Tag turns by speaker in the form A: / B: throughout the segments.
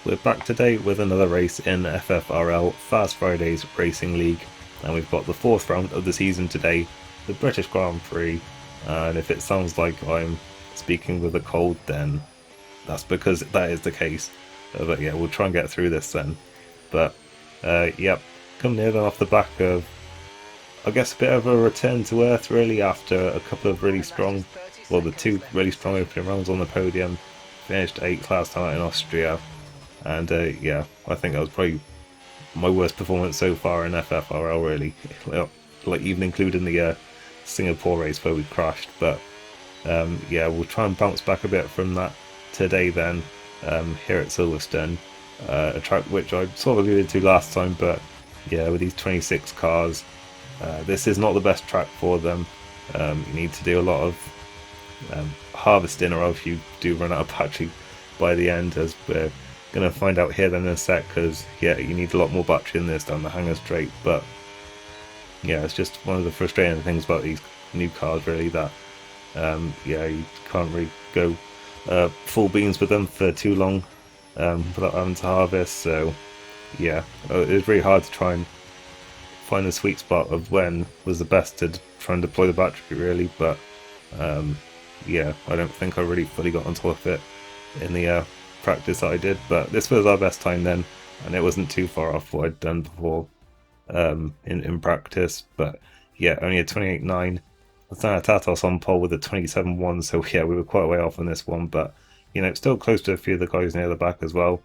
A: we're back today with another race in FFRL Fast Fridays Racing League, and we've got the fourth round of the season today, the British Grand Prix. And if it sounds like I'm speaking with a cold, then that's because that is the case. But yeah, we'll try and get through this then. But yep, coming in off the back of, I guess, a bit of a return to earth really after a couple of really strong, well, the two really strong opening rounds on the podium. Finished 8th last time out in Austria. And yeah, I think that was probably my worst performance so far in FFRL really, like even including the Singapore race where we crashed. But yeah, we'll try and bounce back a bit from that today then, here at Silverstone, a track which I sort of alluded to last time, but yeah, with these 26 cars, this is not the best track for them. You need to do a lot of harvesting, or else you do run out of battery by the end, as we're going to find out here then in a sec, because yeah, you need a lot more battery in this down the hanger straight. But yeah, it's just one of the frustrating things about these new cars really, that yeah, you can't really go full beans with them for too long without having to harvest. So yeah, it was really hard to try and find the sweet spot of when was the best to try and deploy the battery really. But yeah, I don't think I really fully got on top of it in the practice that I did, but this was our best time then, and it wasn't too far off what I'd done before in practice. But yeah, only a 28.9. Tatos on pole with a 27.1, so yeah, we were quite a way off on this one, but you know, still close to a few of the guys near the back as well.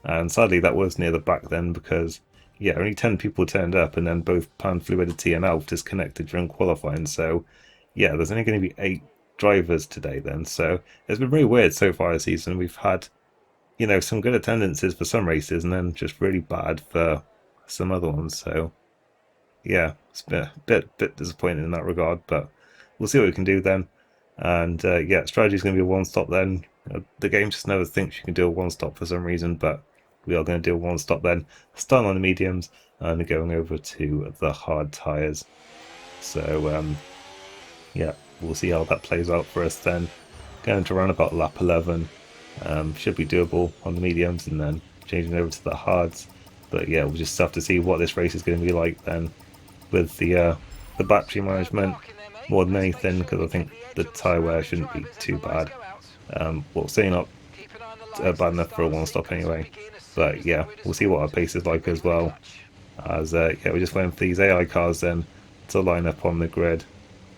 A: And sadly that was near the back then, because yeah, only 10 people turned up, and then both Pan Fluidity and Alf disconnected during qualifying. So yeah, there's only going to be 8 drivers today then, so it's been really weird so far this season. We've had, you know, some good attendances for some races and then just really bad for some other ones. So yeah, it's been a bit disappointing in that regard, but we'll see what we can do then. And yeah, strategy is going to be a one-stop then. The game just never thinks you can do a one-stop for some reason, but we are going to do a one-stop then, starting on the mediums and going over to the hard tyres. So yeah, we'll see how that plays out for us then. Going to run about lap 11. Should be doable on the mediums, and then changing over to the hards. But yeah, we'll just have to see what this race is going to be like then, with the battery management more than anything, because I think the tyre wear shouldn't be too bad. Well, certainly not bad enough for a one-stop anyway. But yeah, we'll see what our pace is like as well. As yeah, we're just waiting for these AI cars then to line up on the grid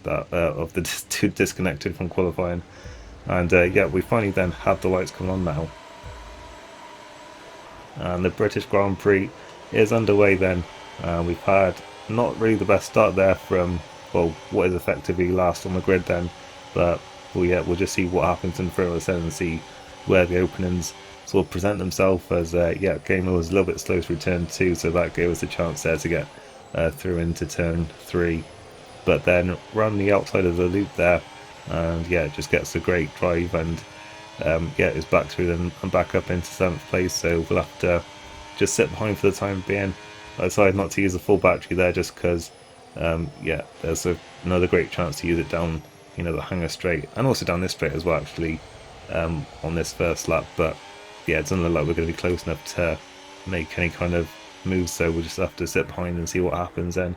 A: that of the two disconnected from qualifying. And yeah, we finally then have the lights coming on now, and the British Grand Prix is underway then. We've had not really the best start there from, well, what is effectively last on the grid then, but well, yeah, we'll just see what happens in further set and see where the openings sort of present themselves. As yeah, Gamer was a little bit slow through turn 2, so that gave us a chance there to get through into turn 3, but then run the outside of the loop there, and yeah, it just gets a great drive, and yeah, it's back through them and back up into 7th place. So we'll have to just sit behind for the time being. I decided not to use the full battery there just because yeah, there's another great chance to use it down, you know, the hanger straight, and also down this straight as well actually, on this first lap. But yeah, it doesn't look like we're going to be close enough to make any kind of moves, so we'll just have to sit behind and see what happens then,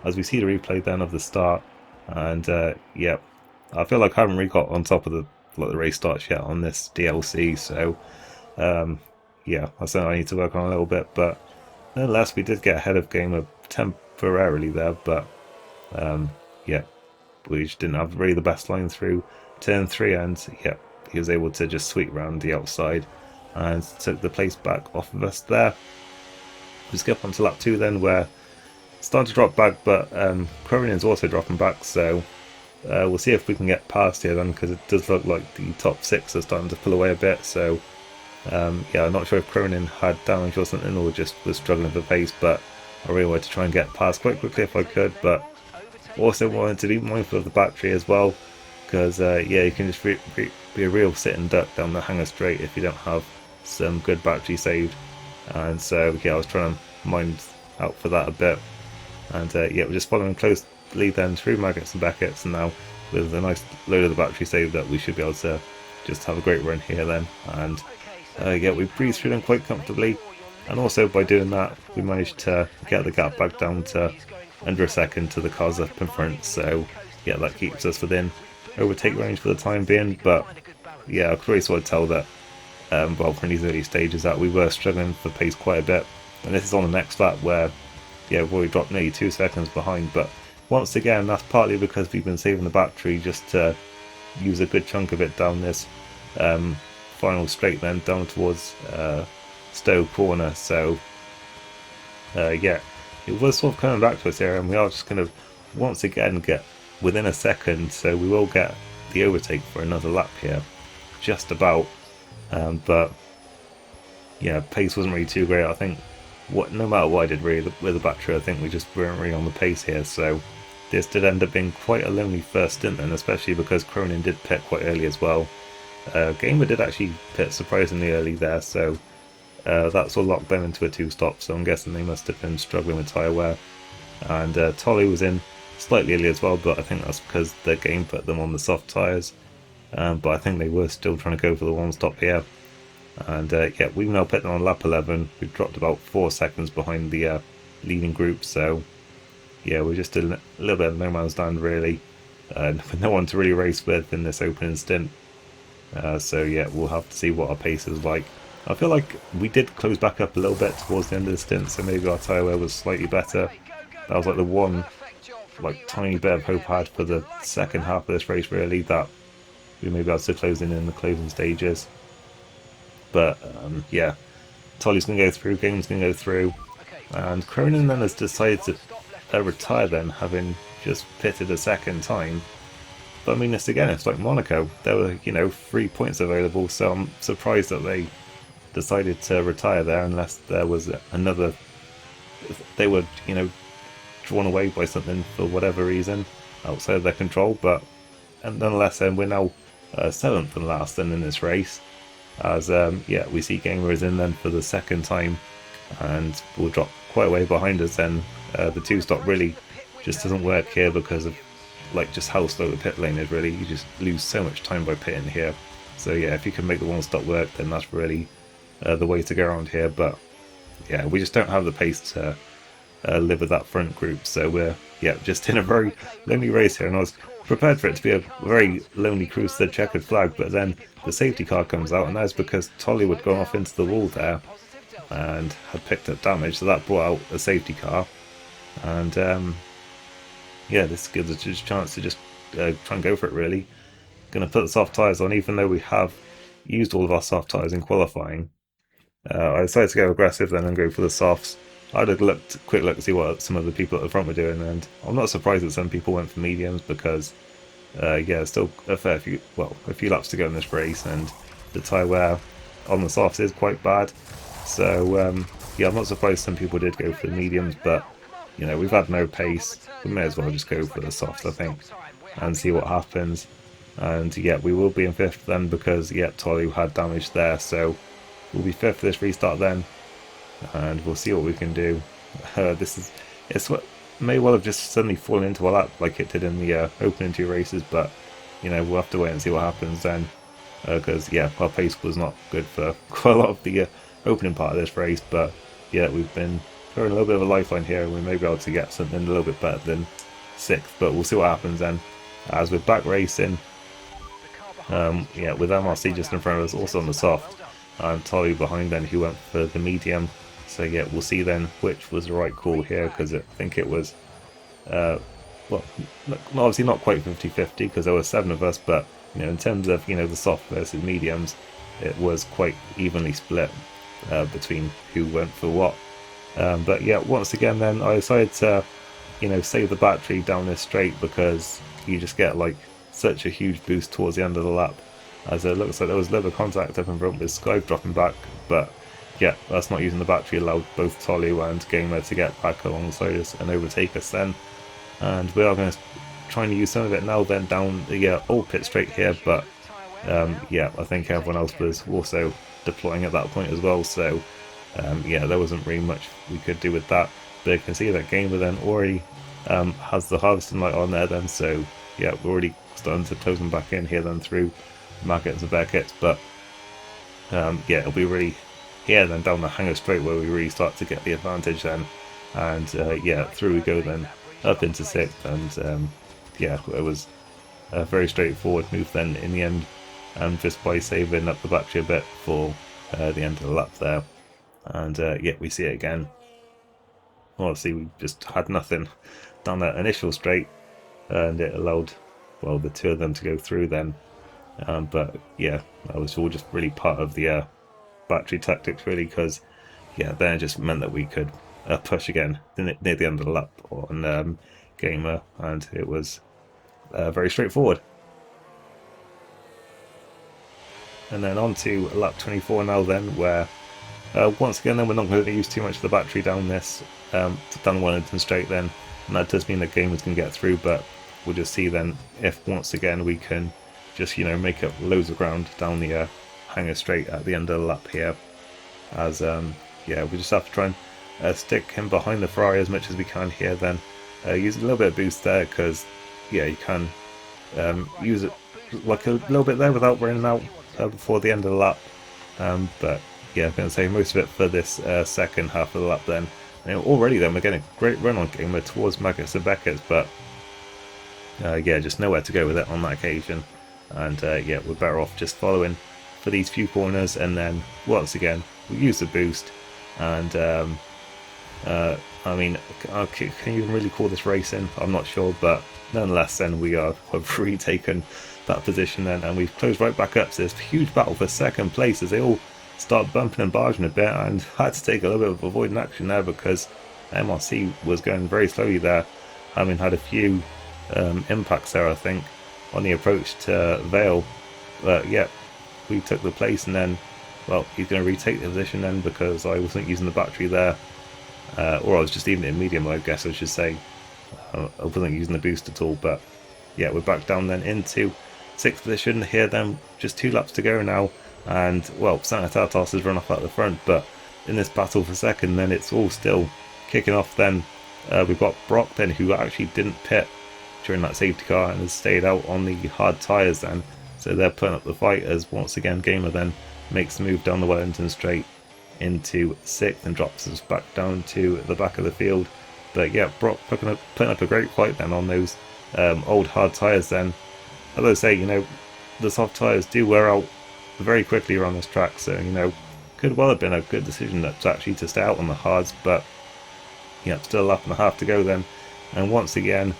A: as we see the replay then of the start. And yeah, I feel like I haven't really got on top of the race starts yet on this DLC, so yeah, I certainly need to work on a little bit. But nonetheless, we did get ahead of Gamer temporarily there, but yeah, we just didn't have really the best line through turn 3, and yeah, he was able to just sweep around the outside and took the place back off of us there. We skip on to lap 2 then, where starting to drop back, but Cronin's also dropping back, so we'll see if we can get past here then, because it does look like the top 6 are starting to pull away a bit. So yeah, I'm not sure if Cronin had damage or something, or just was struggling for pace, but I really wanted to try and get past quite quickly if I could, but also wanted to be mindful of the battery as well, because yeah, you can just be a real sitting duck down the hanger straight if you don't have some good battery saved. And so yeah, I was trying to mind out for that a bit. And yeah, we're just following closely then through Maggots and Beckett's, and now with a nice load of the battery saved up, we should be able to just have a great run here then. And yeah, we breezed through them quite comfortably, and also by doing that we managed to get the gap back down to under a second to the cars up in front, so yeah, that keeps us within overtake range for the time being. But yeah, I could really sort of tell that well, from these early stages that we were struggling for pace quite a bit, and this is on the next lap where yeah, we've already dropped nearly 2 seconds behind. But once again, that's partly because we've been saving the battery just to use a good chunk of it down this final straight, then down towards Stowe Corner. So yeah, it was sort of coming back to us here, and we are just going to once again get within a second, so we will get the overtake for another lap here, just about. But yeah, pace wasn't really too great. I think no matter what I did really with the battery, I think we just weren't really on the pace here. So this did end up being quite a lonely first stint, and especially because Cronin did pit quite early as well. Gamer did actually pit surprisingly early there, so that sort of locked them into a 2-stop, so I'm guessing they must have been struggling with tyre wear. And Tolly was in slightly early as well, but I think that's because the game put them on the soft tyres. But I think they were still trying to go for the 1-stop here. And yeah, we've now put them on lap 11. We've dropped about 4 seconds behind the leading group, so yeah, we're just a little bit of no man's land really. With no one to really race with in this opening stint. So yeah, we'll have to see what our pace is like. I feel like we did close back up a little bit towards the end of the stint, so maybe our tyre wear was slightly better. That was like the one tiny bit of hope I had for the second half of this race really, that we may be able to close in the closing stages. But yeah, Tolly's going to go through, Game's going to go through, and Cronin then has decided to retire then, having just pitted a second time. But I mean, this again, it's like Monaco. There were, 3 points available, so I'm surprised that they decided to retire there, unless there was another, they were, drawn away by something for whatever reason outside of their control. But and nonetheless, we're now 7th and last then in this race, as yeah, we see Gamer is in then for the second time, and will drop quite a way behind us. Then the 2-stop really just doesn't work here because of just how slow the pit lane is. Really, you just lose so much time by pitting here. So yeah, if you can make the 1-stop work, then that's really the way to go around here. But yeah, we just don't have the pace to live with that front group, so we're just in a very lonely race here, and I was prepared for it to be a very lonely cruise to the checkered flag, but then the safety car comes out, and that's because Tolly would go off into the wall there and had picked up damage, so that brought out a safety car. And yeah, this gives us a chance to just try and go for it really. Going to put the soft tyres on, even though we have used all of our soft tyres in qualifying. I decided to go aggressive then and go for the softs. I had a quick look to see what some of the people at the front were doing, and I'm not surprised that some people went for mediums because yeah, still a few laps to go in this race, and the tyre wear on the softs is quite bad. So yeah, I'm not surprised some people did go for the mediums, but we've had no pace. We may as well just go for the softs, I think, and see what happens. And yeah, we will be in 5th then because Tolly had damage there, so we'll be 5th this restart then, and we'll see what we can do. It's what may well have just suddenly fallen into a lap like it did in the opening 2 races, but we'll have to wait and see what happens then, because our pace was not good for quite a lot of the opening part of this race. But yeah, we've been throwing a little bit of a lifeline here, and we may be able to get something a little bit better than 6th, but we'll see what happens then. As we're back racing, with MRC just in front of us, also on the soft, and Tolly behind then, who went for the medium. So yeah, we'll see then which was the right call here, because I think it was well, obviously not quite 50-50 because there were 7 of us, but in terms of the soft versus mediums, it was quite evenly split between who went for what. But yeah, once again then I decided to save the battery down this straight, because you just get such a huge boost towards the end of the lap, as it looks like there was a little bit of contact up in front with Skype dropping back. But yeah, that's not using the battery allowed both Tolly and Gamer to get back alongside us and overtake us then. And we are going to try and use some of it now then down the old pit straight here, but yeah, I think everyone else was also deploying at that point as well, so yeah, there wasn't really much we could do with that. But you can see that Gamer then already has the harvesting light on there then, so yeah, we're already starting to close them back in here then through Maggots and Beckets. But yeah, it'll be really here then down the hanger straight where we really start to get the advantage then, and yeah, through we go then up into 6th, and yeah, it was a very straightforward move then in the end, just by saving up the battery a bit for the end of the lap there, and yeah, we see it again. Obviously we just had nothing down that initial straight, and it allowed, well, the two of them to go through then, but yeah, that was all just really part of the battery tactics really, because yeah, then it just meant that we could push again near the end of the lap on Gamer, and it was very straightforward. And then on to lap 24 now then, where once again then we're not going to use too much of the battery down this down Wellington straight then, and that does mean that Gamers can get through, but we'll just see then if once again we can just, you know, make up loads of ground down the hanger straight at the end of the lap here, as yeah, we just have to try and stick him behind the Ferrari as much as we can here then, use a little bit of boost there, because yeah, you can use it like a little bit there without running out before the end of the lap, but yeah, I'm going to say most of it for this second half of the lap then. And already then we're getting a great run on Gamer towards Maggotts and Beckett's, but yeah, just nowhere to go with it on that occasion, and yeah, we're better off just following for these few corners, and then once again we use the boost, and I mean, can you even really call this racing? I'm not sure, but nonetheless then we have retaken that position then, and we've closed right back up to this huge battle for second place as they all start bumping and barging a bit, and had to take a little bit of avoiding action there because MRC was going very slowly there, having had a few impacts there I think on the approach to Vale, but yeah, we took the place, and then, well, he's going to retake the position then because I wasn't using the battery there, or I was just leaving it in medium, I guess I should say. I wasn't using the boost at all, but yeah, we're back down then into 6th position here then, just 2 laps to go now, and well, Sanitatas has run off at the front, but in this battle for second then it's all still kicking off then. We've got Brock then, who actually didn't pit during that safety car and has stayed out on the hard tyres then, so they're putting up the fight as once again Gamer then makes the move down the Wellington straight into 6th and drops us back down to the back of the field. But yeah, Brock putting up a great fight then on those old hard tyres then. As I say, you know, the soft tyres do wear out very quickly around this track, so you know, could well have been a good decision to actually to stay out on the hards, but yeah, still a lap and a half to go then, and once again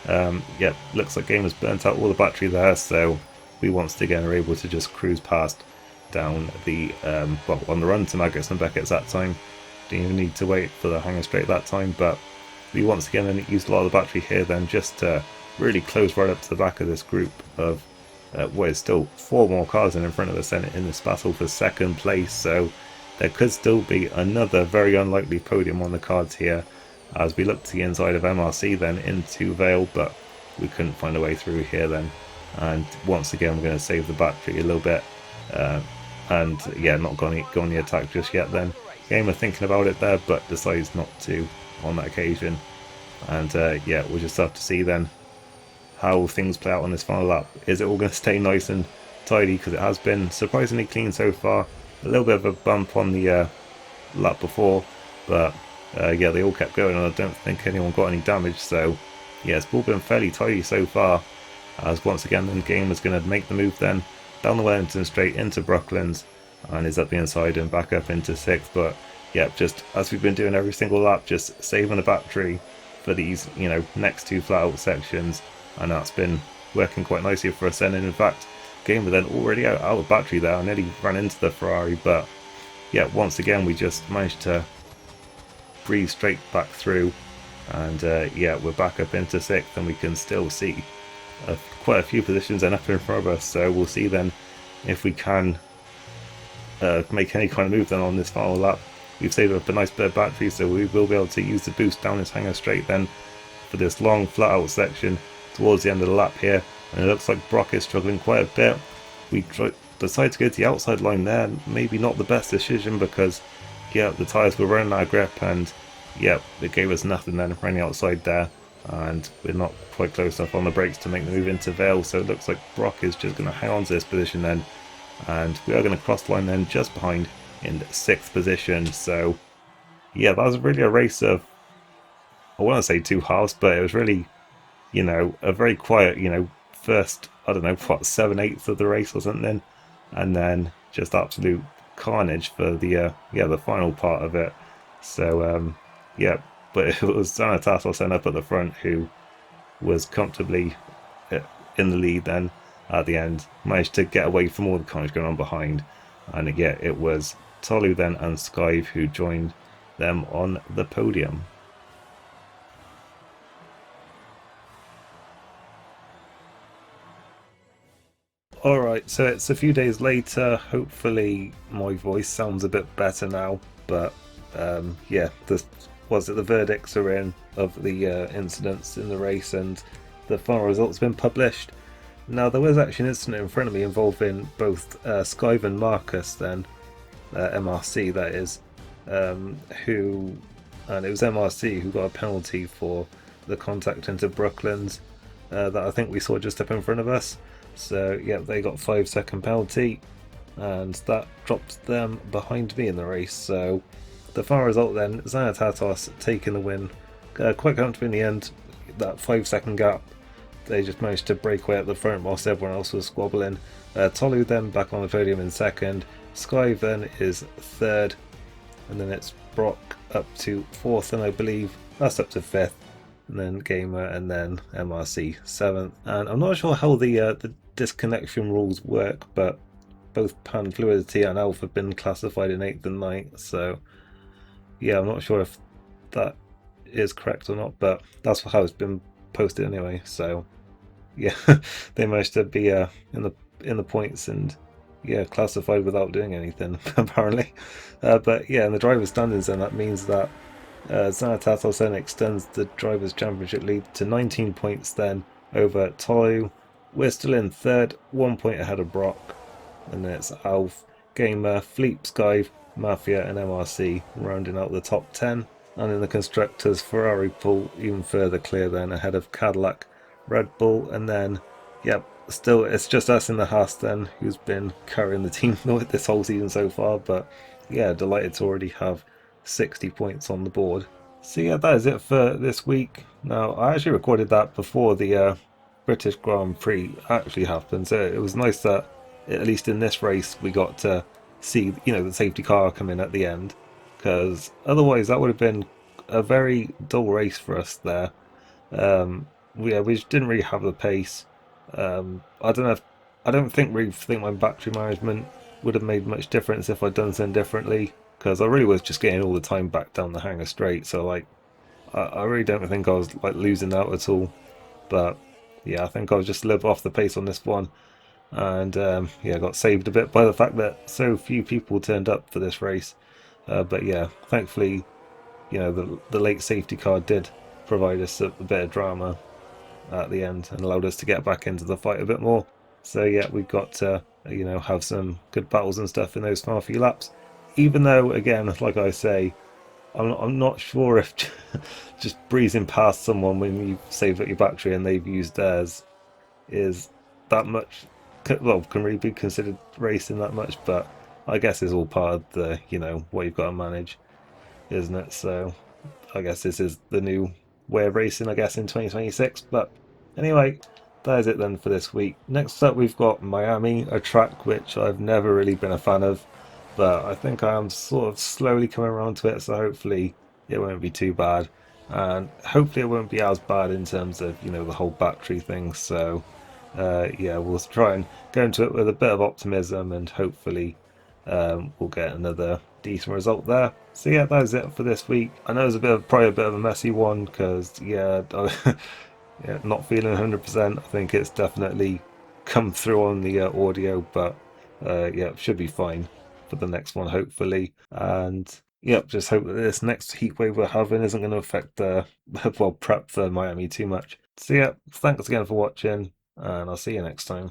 A: yeah, looks like Gamer's burnt out all the battery there, so we once again are able to just cruise past down the well, on the run to Maggotts and Beckett's that time. Didn't even need to wait for the hanger straight that time, but we once again then used a lot of the battery here then just to really close right up to the back of this group of what is still 4 more cars in front of us in this battle for second place, so there could still be another very unlikely podium on the cards here as we look to the inside of MRC then into Vale, but we couldn't find a way through here then, and once again we're going to save the battery a little bit, and yeah, not going on the attack just yet then. Gamer thinking about it there, but decides not to on that occasion, and yeah, we'll just have to see then how things play out on this final lap. Is it all going to stay nice and tidy, because it has been surprisingly clean so far. A little bit of a bump on the lap before, but yeah, they all kept going and I don't think anyone got any damage, so yeah, it's all been fairly tidy so far, as once again then Gamer's going to make the move then down the Wellington straight into Brooklands and is up the inside and back up into 6th, but yeah, just as we've been doing every single lap, just saving the battery for these, you know, next 2 flat out sections, and that's been working quite nicely for us then. And in fact, Gamer then already out of battery there, I nearly ran into the Ferrari, but yeah, once again we just managed to breeze straight back through, and yeah, we're back up into 6th, and we can still see quite a few positions then up in front of us, so we'll see then if we can make any kind of move then on this final lap. We've saved up a nice bit of battery, so we will be able to use the boost down this hanger straight then for this long flat out section towards the end of the lap here, and it looks like Brock is struggling quite a bit. We decided to go to the outside line there, maybe not the best decision, because yeah, the tyres were running out of grip, and yeah, it gave us nothing then running outside there, and we're not quite close enough on the brakes to make the move into Vale, so it looks like Brock is just going to hang on to this position then and we are going to cross the line then just behind in 6th position. So yeah, that was really a race of, I want to say two halves, but it was really, a very quiet, first, I don't know, what, 7/8 of the race or something, and then just absolute carnage for the final part of it. So yeah, but it was Zanatatos up at the front who was comfortably uh, in the lead then at the end, managed to get away from all the carnage going on behind, and yeah, it was Tolu then and Skive who joined them on the podium. Alright, so it's a few days later. Hopefully my voice sounds a bit better now, but yeah, the verdicts are in of the incidents in the race, and the final results have been published. Now, there was actually an incident in front of me involving both Skive and Marcus then, MRC that is, who, and it was MRC who got a penalty for the contact into Brooklands that I think we saw just up in front of us. So yeah, they got 5-second penalty, and that dropped them behind me in the race. So the final result then, Zanatatos taking the win quite comfortably in the end. That 5-second gap, they just managed to break away at the front whilst everyone else was squabbling. Tolu then back on the podium in second. Sky then is third, and then it's Brock up to fourth, and I believe that's up to fifth, and then Gamer, and then MRC seventh. And I'm not sure how the disconnection rules work, but both Pan Fluidity and Alpha have been classified in 8th and 9th, so yeah, I'm not sure if that is correct or not, but that's how it's been posted anyway. So yeah, they managed to be in the points and yeah, classified without doing anything apparently. But yeah, in the drivers' standings, then that means that Zanatatos then extends the drivers' championship lead to 19 points then over Tolu. We're still in third, 1 point ahead of Brock, and then it's Alf, Gamer, Fleep, Skive, Mafia, and MRC rounding out the top 10. And in the constructors, Ferrari pull even further clear then ahead of Cadillac, Red Bull, and then yep, still it's just us in the Haas then who's been carrying the team this whole season so far. But yeah, delighted to already have 60 points on the board. So yeah, that is it for this week. Now I actually recorded that before the British Grand Prix actually happened, so it was nice that at least in this race we got to see the safety car come in at the end, because otherwise that would have been a very dull race for us there. We just didn't really have the pace. I don't know if I don't think really think my battery management would have made much difference if I'd done something differently, because I really was just getting all the time back down the hangar straight. So like I really don't think I was like losing out at all. But yeah, I think I was just a little bit off the pace on this one, and yeah, got saved a bit by the fact that so few people turned up for this race. But yeah, thankfully, the late safety car did provide us a bit of drama at the end and allowed us to get back into the fight a bit more. So yeah, we got to have some good battles and stuff in those final few laps. Even though, again, like I say, I'm not sure if just breezing past someone when you've saved up your battery and they've used theirs is that much. Well, can really be considered racing that much, but I guess it's all part of the what you've got to manage, isn't it? So I guess this is the new way of racing, I guess, in 2026. But anyway, that is it then for this week. Next up, we've got Miami, a track which I've never really been a fan of, but I think I am sort of slowly coming around to it, so hopefully it won't be too bad. And hopefully it won't be as bad in terms of, the whole battery thing. So yeah, we'll try and go into it with a bit of optimism, and hopefully we'll get another decent result there. So yeah, that is it for this week. I know it's probably a bit of a messy one because yeah, yeah, not feeling 100%. I think it's definitely come through on the audio, but yeah, it should be fine for the next one hopefully. And yep, just hope that this next heat wave we're having isn't going to affect the well prep for Miami too much. So yeah, thanks again for watching, and I'll see you next time.